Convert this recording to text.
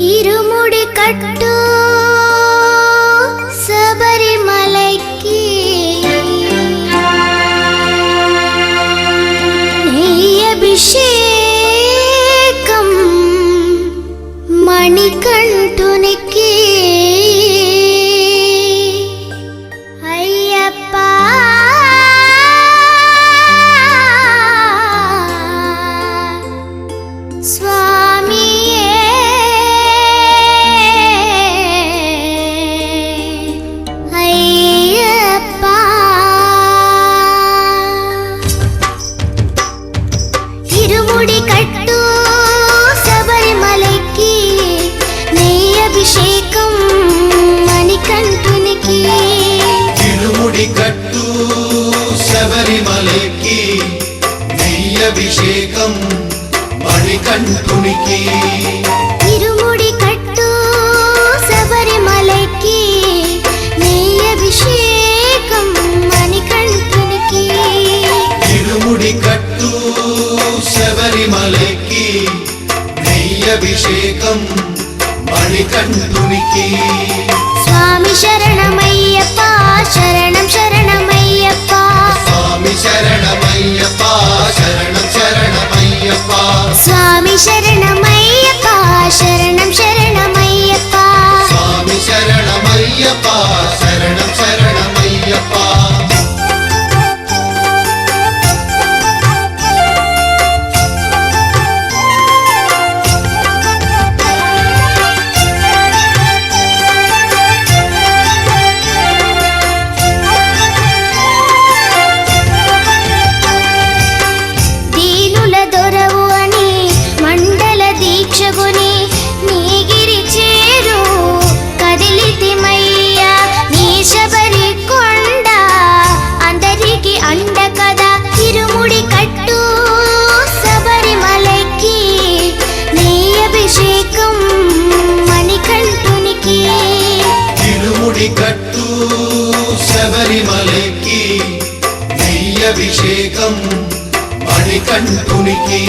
ഇരുമുടി കട്ടു ശബരിമലയ്ക്ക് നെയ്യഭിഷേകം മണികണ്ഠുനിക്ക് അയ്യപ്പ സ്വാമിയേ അയ്യപ്പ ഇരുമുടി കട്ടു ശബരിമലയ്ക്ക് നെയ്യഭിഷേകം മണികണ്ഠുനിക്ക് ഇരുമുടി കട്ടു ശബരിമലയ്ക്ക് നെയ്യഭിഷേകം മണികണ്ഠുനിക്ക് ഇരുമുടി കട്ടു ശബരിമലയ്ക്ക് നെയ്യഭിഷേകം മണികണ്ഠുനിക്ക് ഇരുമുടി കട്ടു ശബരിമലയ്ക്ക് നെയ്യഭിഷേകം മണികണ്ഠുനിക്ക് സ്വാമി ശരണമയ്യപ്പ ശരണം ശരണമയ്യപ്പ സ്വാമി ശരണമയ്യപ്പ ശരണം ശരണമയ്യപ്പ സ്വാമി ശരണമയ്യപ്പ ശരണം ശരണമയ്യപ്പ സ്വാമി ശരണമയ്യപ്പ ശരണം ശരണമയ്യപ്പ దీనుల దొరవు అని మండల దీక్షగుని నీగిరి చేరు కదిలితిమయ్య నీ శబరి కొండ అందరికి అండ కదా ఇరుముడి కట్టు శబరిమలకి నీ అభిషేకం మణికంఠునికి ഇരുമുടി കട്ടു ശബരിമലയ്ക്ക് നെയ്യഭിഷേകം മണികണ്ഠുനിക്ക്